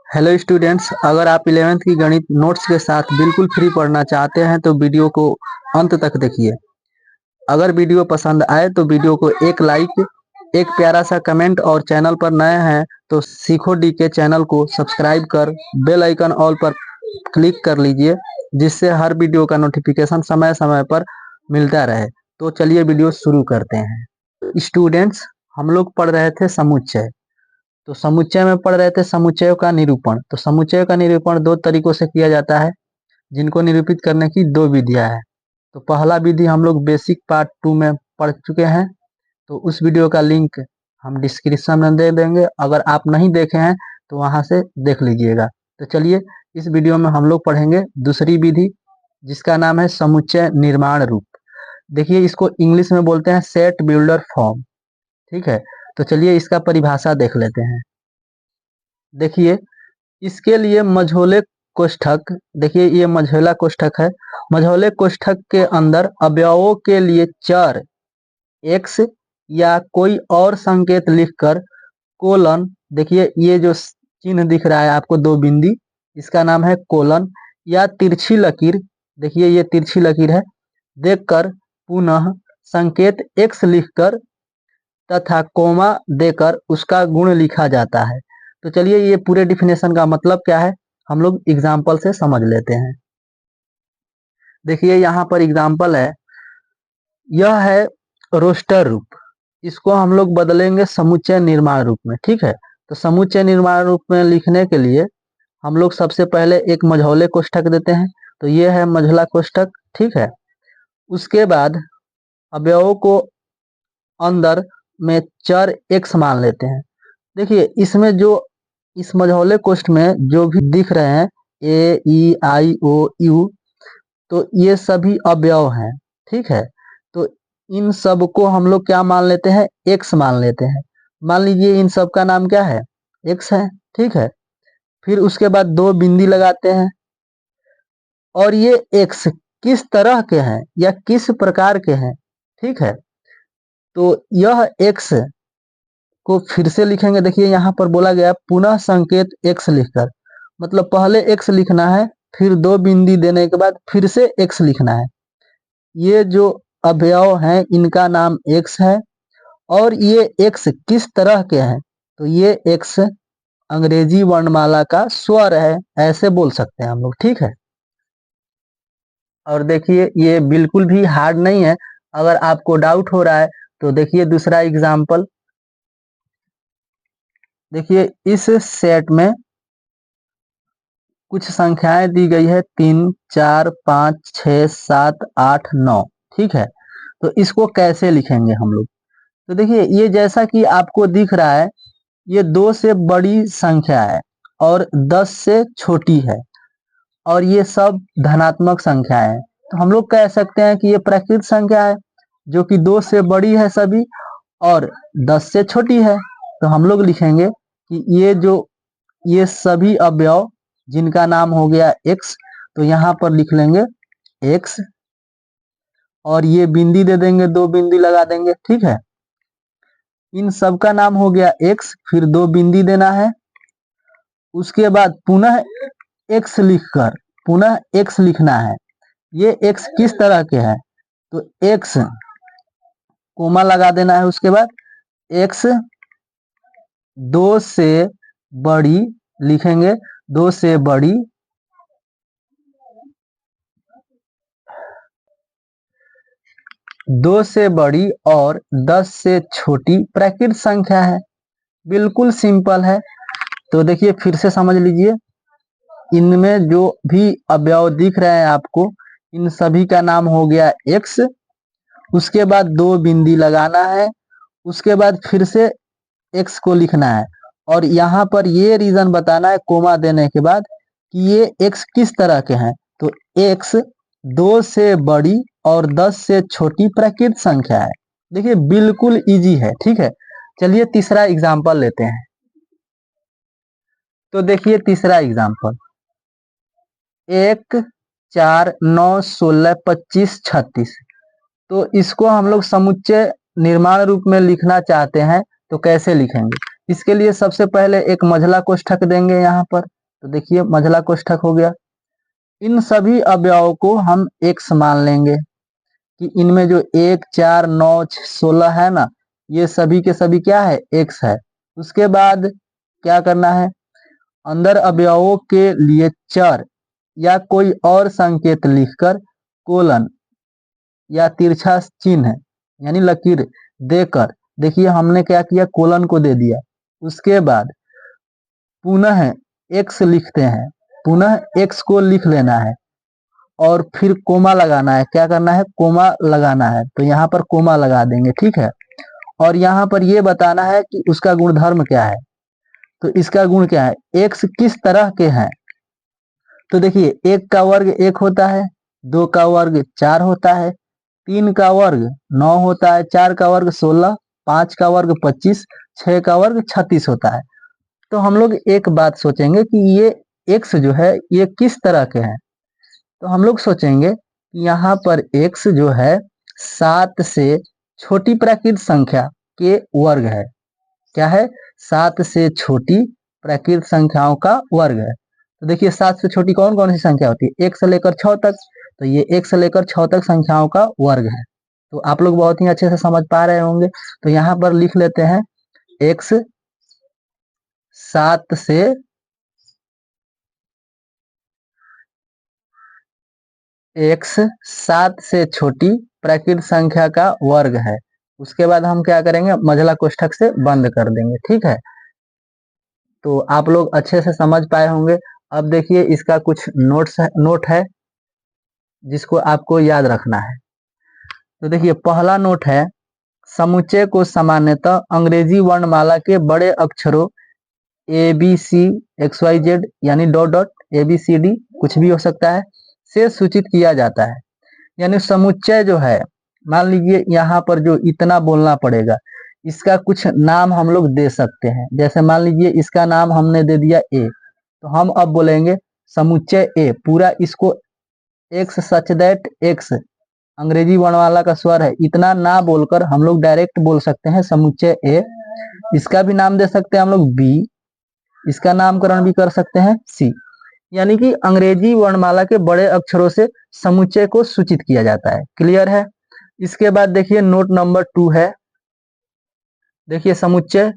Hello students, अगर आप 11वीं की गणित नोट्स के साथ बिल्कुल फ्री पढ़ना चाहते हैं तो वीडियो को अंत तक देखिए। अगर वीडियो पसंद आए तो वीडियो को एक लाइक, एक प्यारा सा कमेंट और चैनल पर नए हैं तो सीखो डी के चैनल को सब्सक्राइब कर बेल आइकन ऑल पर क्लिक कर लीजिए, जिससे हर वीडियो का नोटिफिकेशन समय समय पर मिलता रहे। तो चलिए वीडियो शुरू करते हैं। स्टूडेंट्स, हम लोग पढ़ रहे थे समुच्चय। तो समुच्चय में पढ़ रहे थे समुच्चयों का निरूपण। तो समुच्चय का निरूपण दो तरीकों से किया जाता है, जिनको निरूपित करने की दो विधियां हैं। तो पहला विधि हम लोग बेसिक पार्ट 2 में पढ़ चुके हैं, तो उस वीडियो का लिंक हम डिस्क्रिप्शन में दे देंगे। अगर आप नहीं देखे हैं तो वहां से देख लीजिएगा। तो चलिए इस वीडियो में हम लोग पढ़ेंगे दूसरी विधि, जिसका नाम है समुच्चय निर्माण रूप। देखिए, इसको इंग्लिश में बोलते हैं सेट बिल्डर फॉर्म। ठीक है, तो चलिए इसका परिभाषा देख लेते हैं। देखिए, इसके लिए मझोले कोष्ठक, देखिए ये मझोला कोष्ठक है। मझोले कोष्ठक के अंदर अवयवों के लिए चर x या कोई और संकेत लिखकर कोलन, देखिए ये जो चिन्ह दिख रहा है आपको दो बिंदी, इसका नाम है कोलन, या तिरछी लकीर, देखिए ये तिरछी लकीर है, देखकर पुनः संकेत x लिखकर तथा कोमा देकर उसका गुण लिखा जाता है। तो चलिए ये पूरे डिफिनेशन का मतलब क्या है हम लोग एग्जाम्पल से समझ लेते हैं। देखिए यहाँ पर एग्जाम्पल है, यह है रोस्टर रूप, इसको हम लोग बदलेंगे समुच्चय निर्माण रूप में। ठीक है, तो समुच्चय निर्माण रूप में लिखने के लिए हम लोग सबसे पहले एक मझौले कोष्ठक देते हैं। तो ये है मझौला कोष्ठक। ठीक है, उसके बाद अवयवों को अंदर में चर x मान लेते हैं। देखिए इसमें जो इस मझौले कोष्ठ में जो भी दिख रहे हैं ए ई आई ओ यू, तो ये सभी अवयव हैं। ठीक है, तो इन सब को हम लोग क्या मान लेते हैं, x मान लेते हैं। मान लीजिए इन सब का नाम क्या है, x है। ठीक है, फिर उसके बाद दो बिंदी लगाते हैं, और ये x किस तरह के हैं या किस प्रकार के हैं। ठीक है, तो यह x को फिर से लिखेंगे। देखिए यहाँ पर बोला गया पुनः संकेत x लिखकर, मतलब पहले x लिखना है, फिर दो बिंदी देने के बाद फिर से x लिखना है। ये जो अवयव हैं इनका नाम x है, और ये x किस तरह के हैं, तो ये x अंग्रेजी वर्णमाला का स्वर है, ऐसे बोल सकते हैं हम लोग। ठीक है, और देखिए ये बिल्कुल भी हार्ड नहीं है। अगर आपको डाउट हो रहा है तो देखिए दूसरा एग्जाम्पल। देखिए इस सेट में कुछ संख्याएं दी गई है, 3 4 5 6 7 8 9। ठीक है, तो इसको कैसे लिखेंगे हम लोग। तो देखिए ये जैसा कि आपको दिख रहा है, ये 2 से बड़ी संख्या है और 10 से छोटी है, और ये सब धनात्मक संख्या है। तो हम लोग कह सकते हैं कि ये प्राकृत संख्या है, जो कि 2 से बड़ी है सभी और 10 से छोटी है। तो हम लोग लिखेंगे कि ये सभी अवयव जिनका नाम हो गया x, तो यहाँ पर लिख लेंगे x, और ये बिंदी दे देंगे, दो बिंदी लगा देंगे। ठीक है, इन सब का नाम हो गया x, फिर दो बिंदी देना है, उसके बाद पुनः x लिखकर पुनः x लिखना है। ये x किस तरह के हैं, तो x कोमा लगा देना है, उसके बाद x 2 से बड़ी लिखेंगे, 2 से बड़ी, 2 से बड़ी और 10 से छोटी प्राकृत संख्या है। बिल्कुल सिंपल है। तो देखिए फिर से समझ लीजिए, इनमें जो भी अवयव दिख रहे हैं आपको, इन सभी का नाम हो गया x, उसके बाद दो बिंदी लगाना है, उसके बाद फिर से x को लिखना है, और यहाँ पर ये रीजन बताना है कोमा देने के बाद कि ये x किस तरह के हैं। तो x 2 से बड़ी और 10 से छोटी प्राकृत संख्या है। देखिए बिल्कुल इजी है। ठीक है, चलिए तीसरा एग्जाम्पल लेते हैं। तो देखिए तीसरा एग्जाम्पल, 1 4 9 16 25 36। तो इसको हम लोग समुच्चय निर्माण रूप में लिखना चाहते हैं, तो कैसे लिखेंगे। इसके लिए सबसे पहले एक मझला कोष्ठक देंगे यहाँ पर। तो देखिए मझला कोष्ठक हो गया। इन सभी अवयवों को हम x मान लेंगे कि इनमें जो 1, 4, 9, 16 है ना, ये सभी के सभी क्या है, x है। उसके बाद क्या करना है, अंदर अवयवों के लिए चर या कोई और संकेत लिखकर कोलन या तिरछा चिन्ह यानी लकीर देकर, देखिए हमने क्या किया, कोलन को दे दिया। उसके बाद पुनः x लिखते हैं, पुनः x को लिख लेना है और फिर कोमा लगाना है। क्या करना है, कोमा लगाना है। तो यहाँ पर कोमा लगा देंगे, ठीक है। और यहाँ पर ये बताना है कि उसका गुणधर्म क्या है। तो इसका गुण क्या है, x किस तरह के हैं। तो देखिए 1 का वर्ग 1 होता है, 2 का वर्ग 4 होता है, 3 का वर्ग 9 होता है, 4 का वर्ग 16, 5 का वर्ग 25, 6 का वर्ग 36 होता है। तो हम लोग एक बात सोचेंगे कि ये x जो है ये किस तरह के हैं। तो हम लोग सोचेंगे कि यहाँ पर x जो है 7 से छोटी प्राकृत संख्या के वर्ग है। क्या है, 7 से छोटी प्राकृत संख्याओं का वर्ग है। तो देखिए 7 से छोटी कौन कौन सी संख्या होती है, 1 से लेकर 6 तक। तो ये 1 से लेकर 6 तक संख्याओं का वर्ग है। तो आप लोग बहुत ही अच्छे से समझ पा रहे होंगे। तो यहाँ पर लिख लेते हैं x 7 से x 7 से छोटी प्राकृत संख्या का वर्ग है। उसके बाद हम क्या करेंगे, मझला कोष्ठक से बंद कर देंगे, ठीक है। तो आप लोग अच्छे से समझ पाए होंगे। अब देखिए इसका कुछ नोट है जिसको आपको याद रखना है। तो देखिए पहला नोट है, समुच्चय को सामान्यतः अंग्रेजी वर्णमाला के बड़े अक्षरों ABC XYZ यानी डॉट डॉट ABCD कुछ भी हो सकता है से सूचित किया जाता है। यानी समुच्चय जो है, मान लीजिए यहाँ पर जो इतना बोलना पड़ेगा, इसका कुछ नाम हम लोग दे सकते हैं। जैसे मान लीजिए इसका नाम हमने दे दिया A, तो हम अब बोलेंगे समुच्चय A पूरा। इसको x सच दैट x अंग्रेजी वर्णमाला का स्वर है, इतना ना बोलकर हम लोग डायरेक्ट बोल सकते हैं समुच्चय A। इसका भी नाम दे सकते हैं हम लोग B, इसका नामकरण भी कर सकते हैं C। यानी कि अंग्रेजी वर्णमाला के बड़े अक्षरों से समुच्चय को सूचित किया जाता है। क्लियर है। इसके बाद देखिए नोट नंबर 2 है, देखिए समुच्चय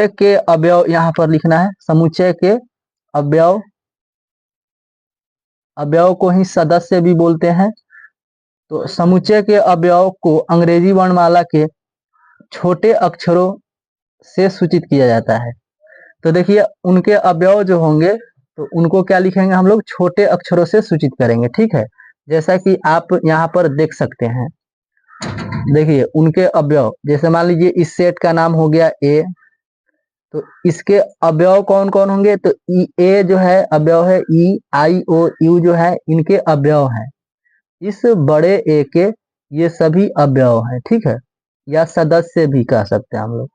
के अवयव यहाँ पर लिखना है। समुच्चय के अवयव को ही सदस्य भी बोलते हैं। तो समुच्चय के अवयव को अंग्रेजी वर्णमाला के छोटे अक्षरों से सूचित किया जाता है। तो देखिए उनके अवयव जो होंगे तो उनको क्या लिखेंगे, हम लोग छोटे अक्षरों से सूचित करेंगे, ठीक है। जैसा कि आप यहाँ पर देख सकते हैं, देखिए उनके अवयव, जैसे मान लीजिए इस सेट का नाम हो गया A, तो इसके अवयव कौन कौन होंगे, तो A जो है अवयव है, E, I, O, U जो है इनके अवयव हैं। इस बड़े A के ये सभी अवयव हैं, ठीक है, या सदस्य भी कह सकते हैं हम लोग।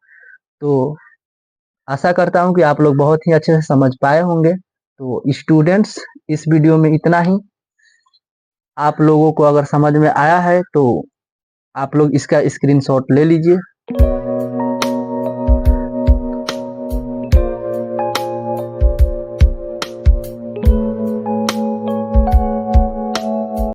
तो आशा करता हूं कि आप लोग बहुत ही अच्छे से समझ पाए होंगे। तो स्टूडेंट्स इस वीडियो में इतना ही। आप लोगों को अगर समझ में आया है तो आप लोग इसका स्क्रीनशॉट ले लीजिए।